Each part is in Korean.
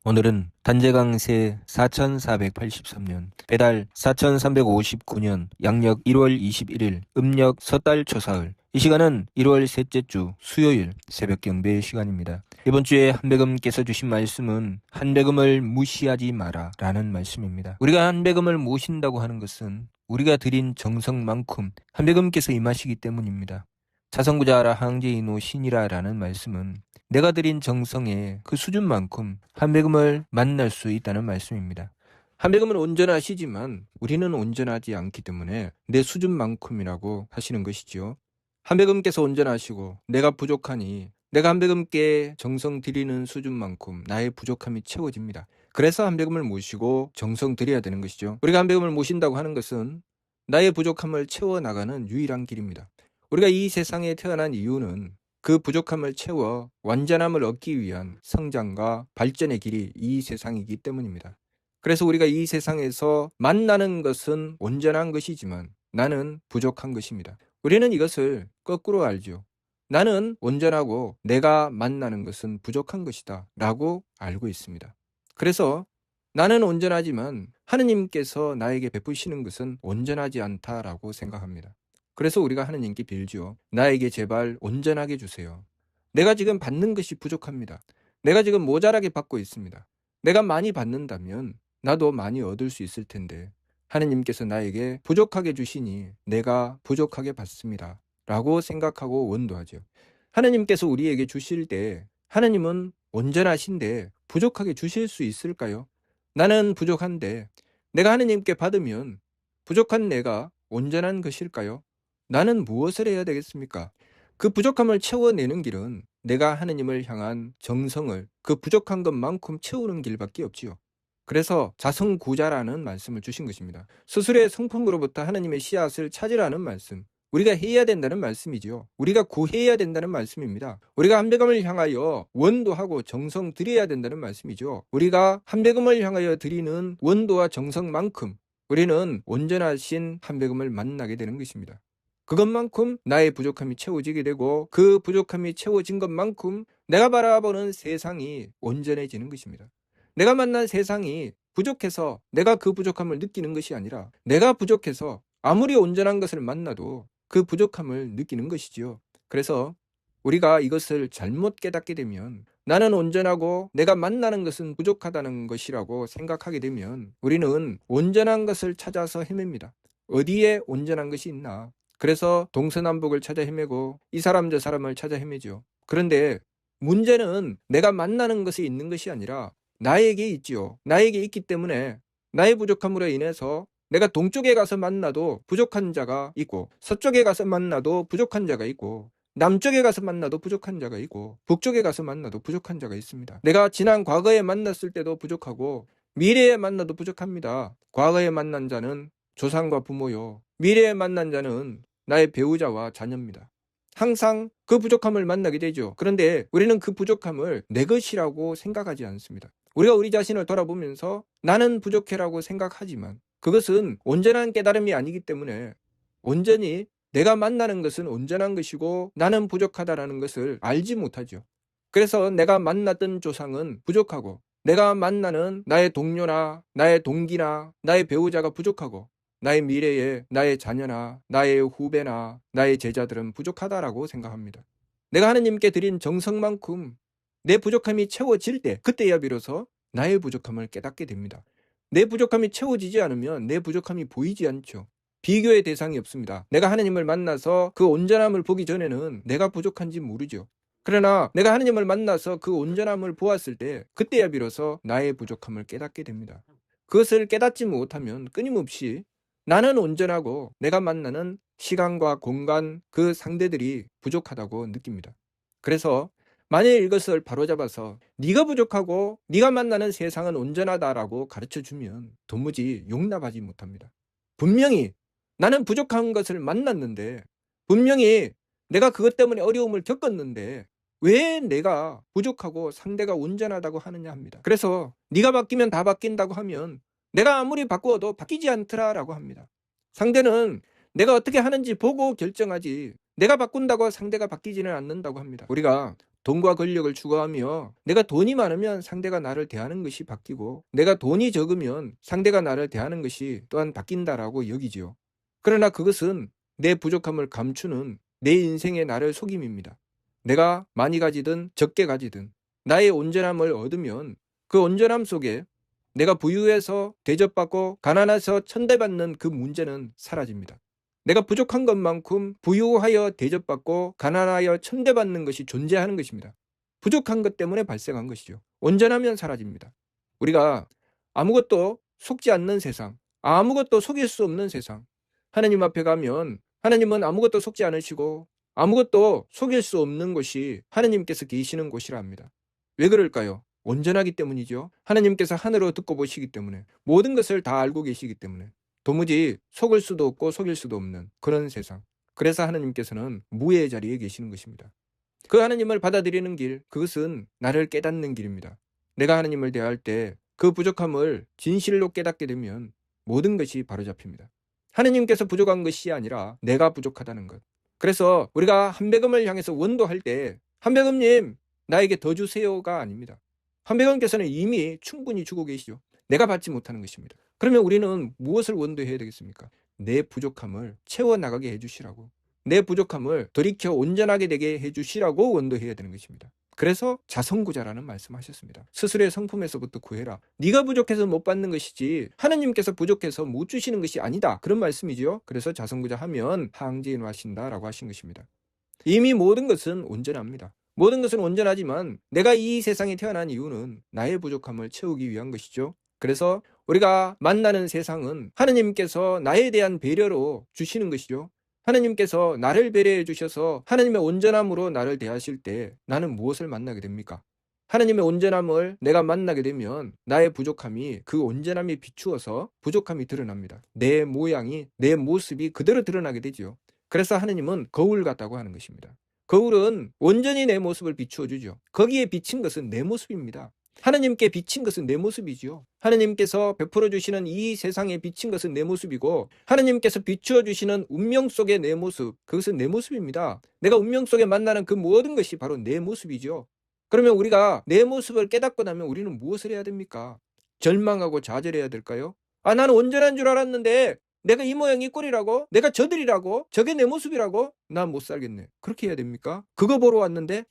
오늘은 단재강세 4483년, 배달 4359년, 양력 1월 21일, 음력 섣달 초사흘. 이 시간은 1월 셋째 주 수요일 새벽 경배 시간입니다. 이번 주에 한배금께서 주신 말씀은 한배금을 무시하지 마라 라는 말씀입니다. 우리가 한배금을 모신다고 하는 것은 우리가 드린 정성만큼 한배금께서 임하시기 때문입니다. 자성부자라 항제이노 신이라 라는 말씀은 내가 드린 정성의 그 수준만큼 한배금을 만날 수 있다는 말씀입니다. 한배금은 온전하시지만 우리는 온전하지 않기 때문에 내 수준만큼이라고 하시는 것이지요. 한배금께서 온전하시고 내가 부족하니 내가 한배금께 정성 드리는 수준만큼 나의 부족함이 채워집니다. 그래서 한배금을 모시고 정성 드려야 되는 것이죠. 우리가 한배금을 모신다고 하는 것은 나의 부족함을 채워나가는 유일한 길입니다. 우리가 이 세상에 태어난 이유는 그 부족함을 채워 완전함을 얻기 위한 성장과 발전의 길이 이 세상이기 때문입니다. 그래서 우리가 이 세상에서 만나는 것은 온전한 것이지만 나는 부족한 것입니다. 우리는 이것을 거꾸로 알죠. 나는 온전하고 내가 만나는 것은 부족한 것이다 라고 알고 있습니다. 그래서 나는 온전하지만 하느님께서 나에게 베푸시는 것은 온전하지 않다라고 생각합니다. 그래서 우리가 하느님께 빌죠. 나에게 제발 온전하게 주세요. 내가 지금 받는 것이 부족합니다. 내가 지금 모자라게 받고 있습니다. 내가 많이 받는다면 나도 많이 얻을 수 있을 텐데 하느님께서 나에게 부족하게 주시니 내가 부족하게 받습니다. 라고 생각하고 원도하죠. 하느님께서 우리에게 주실 때 하느님은 온전하신데 부족하게 주실 수 있을까요? 나는 부족한데 내가 하느님께 받으면 부족한 내가 온전한 것일까요? 나는 무엇을 해야 되겠습니까? 그 부족함을 채워내는 길은 내가 하느님을 향한 정성을 그 부족한 것만큼 채우는 길밖에 없지요. 그래서 자성구자라는 말씀을 주신 것입니다. 스스로의 성품으로부터 하느님의 씨앗을 찾으라는 말씀. 우리가 해야 된다는 말씀이지요. 우리가 구해야 된다는 말씀입니다. 우리가 한배금을 향하여 원도하고 정성 드려야 된다는 말씀이죠. 우리가 한배금을 향하여 드리는 원도와 정성만큼 우리는 온전하신 한배금을 만나게 되는 것입니다. 그것만큼 나의 부족함이 채워지게 되고 그 부족함이 채워진 것만큼 내가 바라보는 세상이 온전해지는 것입니다. 내가 만난 세상이 부족해서 내가 그 부족함을 느끼는 것이 아니라 내가 부족해서 아무리 온전한 것을 만나도 그 부족함을 느끼는 것이지요. 그래서 우리가 이것을 잘못 깨닫게 되면 나는 온전하고 내가 만나는 것은 부족하다는 것이라고 생각하게 되면 우리는 온전한 것을 찾아서 헤맵니다. 어디에 온전한 것이 있나? 그래서 동서남북을 찾아 헤매고 이 사람 저 사람을 찾아 헤매죠. 그런데 문제는 내가 만나는 것에 있는 것이 아니라 나에게 있지요. 나에게 있기 때문에 나의 부족함으로 인해서 내가 동쪽에 가서 만나도 부족한 자가 있고 서쪽에 가서 만나도 부족한 자가 있고 남쪽에 가서 만나도 부족한 자가 있고 북쪽에 가서 만나도 부족한 자가 있습니다. 내가 지난 과거에 만났을 때도 부족하고 미래에 만나도 부족합니다. 과거에 만난 자는 조상과 부모요. 미래에 만난 자는 나의 배우자와 자녀입니다. 항상 그 부족함을 만나게 되죠. 그런데 우리는 그 부족함을 내 것이라고 생각하지 않습니다. 우리가 우리 자신을 돌아보면서 나는 부족해라고 생각하지만 그것은 온전한 깨달음이 아니기 때문에 온전히 내가 만나는 것은 온전한 것이고 나는 부족하다라는 것을 알지 못하죠. 그래서 내가 만났던 조상은 부족하고 내가 만나는 나의 동료나 나의 동기나 나의 배우자가 부족하고 나의 미래에 나의 자녀나 나의 후배나 나의 제자들은 부족하다라고 생각합니다. 내가 하느님께 드린 정성만큼 내 부족함이 채워질 때 그때야 비로소 나의 부족함을 깨닫게 됩니다. 내 부족함이 채워지지 않으면 내 부족함이 보이지 않죠. 비교의 대상이 없습니다. 내가 하느님을 만나서 그 온전함을 보기 전에는 내가 부족한지 모르죠. 그러나 내가 하느님을 만나서 그 온전함을 보았을 때 그때야 비로소 나의 부족함을 깨닫게 됩니다. 그것을 깨닫지 못하면 끊임없이 나는 온전하고 내가 만나는 시간과 공간 그 상대들이 부족하다고 느낍니다. 그래서 만일 이것을 바로잡아서 네가 부족하고 네가 만나는 세상은 온전하다라고 가르쳐주면 도무지 용납하지 못합니다. 분명히 나는 부족한 것을 만났는데 분명히 내가 그것 때문에 어려움을 겪었는데 왜 내가 부족하고 상대가 온전하다고 하느냐 합니다. 그래서 네가 바뀌면 다 바뀐다고 하면 내가 아무리 바꾸어도 바뀌지 않더라라고 합니다. 상대는 내가 어떻게 하는지 보고 결정하지 내가 바꾼다고 상대가 바뀌지는 않는다고 합니다. 우리가 돈과 권력을 추구하며 내가 돈이 많으면 상대가 나를 대하는 것이 바뀌고 내가 돈이 적으면 상대가 나를 대하는 것이 또한 바뀐다라고 여기지요. 그러나 그것은 내 부족함을 감추는 내 인생의 나를 속임입니다. 내가 많이 가지든 적게 가지든 나의 온전함을 얻으면 그 온전함 속에 내가 부유해서 대접받고 가난해서 천대받는 그 문제는 사라집니다. 내가 부족한 것만큼 부유하여 대접받고 가난하여 천대받는 것이 존재하는 것입니다. 부족한 것 때문에 발생한 것이죠. 온전하면 사라집니다. 우리가 아무것도 속지 않는 세상, 아무것도 속일 수 없는 세상, 하나님 앞에 가면 하나님은 아무것도 속지 않으시고 아무것도 속일 수 없는 곳이 하나님께서 계시는 곳이라 합니다. 왜 그럴까요? 온전하기 때문이죠. 하나님께서 하늘로 듣고 보시기 때문에 모든 것을 다 알고 계시기 때문에 도무지 속을 수도 없고 속일 수도 없는 그런 세상. 그래서 하나님께서는 무의 자리에 계시는 것입니다. 그 하나님을 받아들이는 길, 그것은 나를 깨닫는 길입니다. 내가 하나님을 대할 때 그 부족함을 진실로 깨닫게 되면 모든 것이 바로잡힙니다. 하나님께서 부족한 것이 아니라 내가 부족하다는 것. 그래서 우리가 한배금을 향해서 원도할 때 한배금님 나에게 더 주세요가 아닙니다. 한배금께서는 이미 충분히 주고 계시죠. 내가 받지 못하는 것입니다. 그러면 우리는 무엇을 원도해야 되겠습니까? 내 부족함을 채워나가게 해주시라고. 내 부족함을 돌이켜 온전하게 되게 해주시라고 원도해야 되는 것입니다. 그래서 자성구자라는 말씀하셨습니다. 스스로의 성품에서부터 구해라. 네가 부족해서 못 받는 것이지 하나님께서 부족해서 못 주시는 것이 아니다. 그런 말씀이죠. 그래서 자성구자 하면 항지인하신다라고 하신 것입니다. 이미 모든 것은 온전합니다. 모든 것은 온전하지만 내가 이 세상에 태어난 이유는 나의 부족함을 채우기 위한 것이죠. 그래서 우리가 만나는 세상은 하나님께서 나에 대한 배려로 주시는 것이죠. 하나님께서 나를 배려해 주셔서 하나님의 온전함으로 나를 대하실 때 나는 무엇을 만나게 됩니까? 하나님의 온전함을 내가 만나게 되면 나의 부족함이 그 온전함이 비추어서 부족함이 드러납니다. 내 모양이, 내 모습이 그대로 드러나게 되죠. 그래서 하나님은 거울 같다고 하는 것입니다. 거울은 온전히 내 모습을 비추어 주죠. 거기에 비친 것은 내 모습입니다. 하나님께 비친 것은 내 모습이지요. 하나님께서 베풀어 주시는 이 세상에 비친 것은 내 모습이고 하나님께서 비추어 주시는 운명 속의 내 모습, 그것은 내 모습입니다. 내가 운명 속에 만나는 그 모든 것이 바로 내 모습이죠. 그러면 우리가 내 모습을 깨닫고 나면 우리는 무엇을 해야 됩니까? 절망하고 좌절해야 될까요? 나는 온전한 줄 알았는데 내가 이 모양 이 꼴이라고? 내가 저들이라고? 저게 내 모습이라고? 난 못 살겠네. 그렇게 해야 됩니까? 그거 보러 왔는데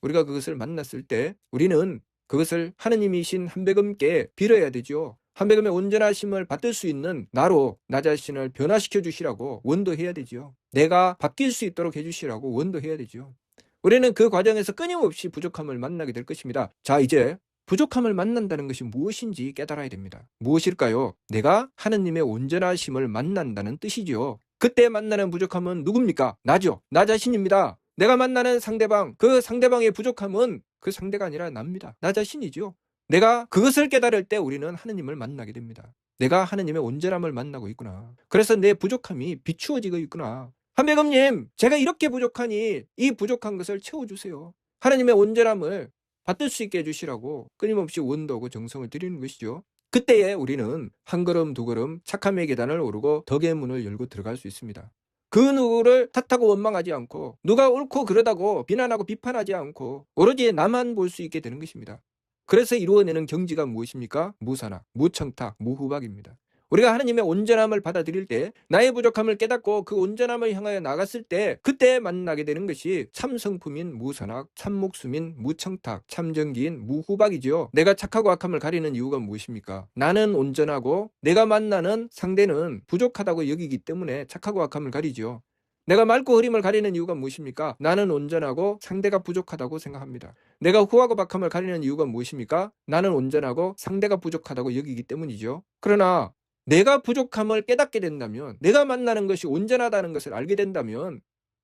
우리가 그것을 만났을 때 우리는 그것을 하느님이신 한배금께 빌어야 되죠. 한배금의 온전하심을 받을 수 있는 나로 나 자신을 변화시켜 주시라고 원도해야 되죠. 내가 바뀔 수 있도록 해주시라고 원도해야 되죠. 우리는 그 과정에서 끊임없이 부족함을 만나게 될 것입니다. 자, 이제 부족함을 만난다는 것이 무엇인지 깨달아야 됩니다. 무엇일까요? 내가 하느님의 온전하심을 만난다는 뜻이지요. 그때 만나는 부족함은 누굽니까? 나죠. 나 자신입니다. 내가 만나는 상대방, 그 상대방의 부족함은 그 상대가 아니라 납니다. 나 자신이죠. 내가 그것을 깨달을 때 우리는 하느님을 만나게 됩니다. 내가 하느님의 온전함을 만나고 있구나. 그래서 내 부족함이 비추어지고 있구나. 한배금님, 제가 이렇게 부족하니 이 부족한 것을 채워주세요. 하나님의 온전함을 받을 수 있게 해주시라고 끊임없이 원도하고 정성을 드리는 것이죠. 그때에 우리는 한 걸음 두 걸음 착함의 계단을 오르고 덕의 문을 열고 들어갈 수 있습니다. 그 누구를 탓하고 원망하지 않고 누가 옳고 그러다고 비난하고 비판하지 않고 오로지 나만 볼 수 있게 되는 것입니다. 그래서 이루어내는 경지가 무엇입니까? 무산악, 무청탁, 무후박입니다. 우리가 하나님의 온전함을 받아들일 때 나의 부족함을 깨닫고 그 온전함을 향하여 나갔을 때 그때 만나게 되는 것이 참성품인 무선악, 참목숨인 무청탁, 참정기인 무후박이죠. 내가 착하고 악함을 가리는 이유가 무엇입니까? 나는 온전하고 내가 만나는 상대는 부족하다고 여기기 때문에 착하고 악함을 가리죠. 내가 맑고 흐림을 가리는 이유가 무엇입니까? 나는 온전하고 상대가 부족하다고 생각합니다. 내가 후하고 박함을 가리는 이유가 무엇입니까? 나는 온전하고 상대가 부족하다고 여기기 때문이죠. 그러나 내가 부족함을 깨닫게 된다면, 내가 만나는 것이 온전하다는 것을 알게 된다면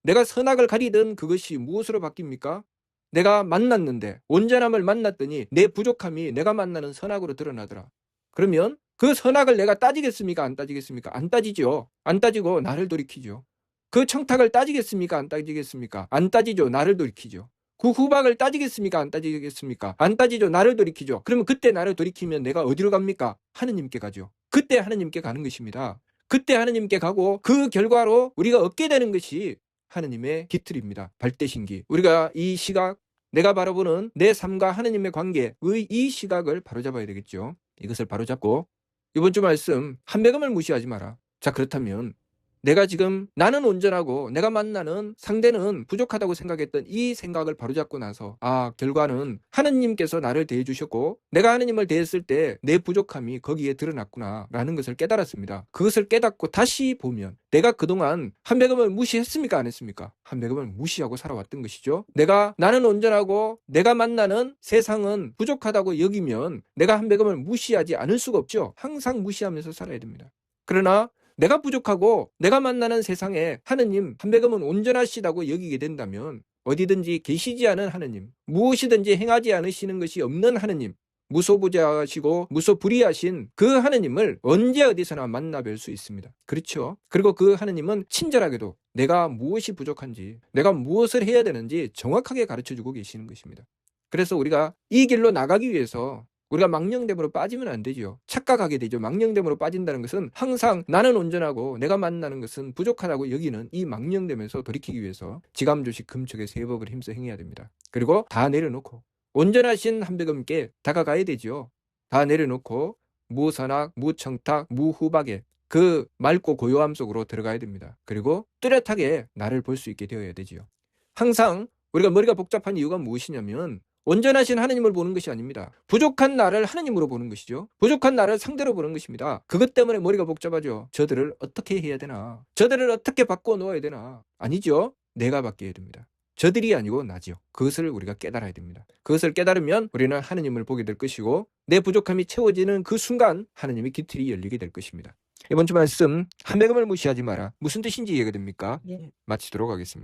내가 선악을 가리던 그것이 무엇으로 바뀝니까? 내가 만났는데 온전함을 만났더니 내 부족함이 내가 만나는 선악으로 드러나더라. 그러면 그 선악을 내가 따지겠습니까? 안 따지겠습니까? 안 따지죠. 안 따지고 나를 돌이키죠. 그 청탁을 따지겠습니까? 안 따지겠습니까? 안 따지죠. 나를 돌이키죠. 그 후박을 따지겠습니까? 안 따지겠습니까? 안 따지죠. 나를 돌이키죠. 그러면 그때 나를 돌이키면 내가 어디로 갑니까? 하느님께 가죠. 그때 하느님께 가는 것입니다. 그때 하느님께 가고 그 결과로 우리가 얻게 되는 것이 하느님의 깃틀입니다. 발대신기. 우리가 이 시각 내가 바라보는 내 삶과 하느님의 관계의 이 시각을 바로잡아야 되겠죠. 이것을 바로잡고 이번 주 말씀 한배금을 무시하지 마라. 자, 그렇다면 내가 지금 나는 온전하고 내가 만나는 상대는 부족하다고 생각했던 이 생각을 바로잡고 나서 결과는 하느님께서 나를 대해주셨고 내가 하느님을 대했을 때 내 부족함이 거기에 드러났구나 라는 것을 깨달았습니다. 그것을 깨닫고 다시 보면 내가 그동안 한배금을 무시했습니까? 안 했습니까? 한배금을 무시하고 살아왔던 것이죠. 나는 온전하고 내가 만나는 세상은 부족하다고 여기면 내가 한배금을 무시하지 않을 수가 없죠. 항상 무시하면서 살아야 됩니다. 그러나 내가 부족하고 내가 만나는 세상에 하느님 한배금은 온전하시다고 여기게 된다면 어디든지 계시지 않은 하느님, 무엇이든지 행하지 않으시는 것이 없는 하느님, 무소부재하시고 무소불위하신 그 하느님을 언제 어디서나 만나뵐 수 있습니다. 그렇죠? 그리고 그 하느님은 친절하게도 내가 무엇이 부족한지, 내가 무엇을 해야 되는지 정확하게 가르쳐주고 계시는 것입니다. 그래서 우리가 이 길로 나가기 위해서 우리가 망령됨으로 빠지면 안 되죠. 착각하게 되죠. 망령됨으로 빠진다는 것은 항상 나는 온전하고 내가 만나는 것은 부족하다고 여기는 이 망령됨에서 돌이키기 위해서 지감조식 금촉의 세법을 힘써 행해야 됩니다. 그리고 다 내려놓고 온전하신 한배금께 다가가야 되죠. 다 내려놓고 무선악, 무청탁, 무후박의 그 맑고 고요함 속으로 들어가야 됩니다. 그리고 뚜렷하게 나를 볼 수 있게 되어야 되지요. 항상 우리가 머리가 복잡한 이유가 무엇이냐면 온전하신 하느님을 보는 것이 아닙니다. 부족한 나를 하느님으로 보는 것이죠. 부족한 나를 상대로 보는 것입니다. 그것 때문에 머리가 복잡하죠. 저들을 어떻게 해야 되나? 저들을 어떻게 바꿔 놓아야 되나? 아니죠. 내가 바뀌어야 됩니다. 저들이 아니고 나지요. 그것을 우리가 깨달아야 됩니다. 그것을 깨달으면 우리는 하느님을 보게 될 것이고 내 부족함이 채워지는 그 순간 하느님의 기틀이 열리게 될 것입니다. 이번 주 말씀 한배금을 무시하지 마라. 무슨 뜻인지 이해가 됩니까? 마치도록 하겠습니다.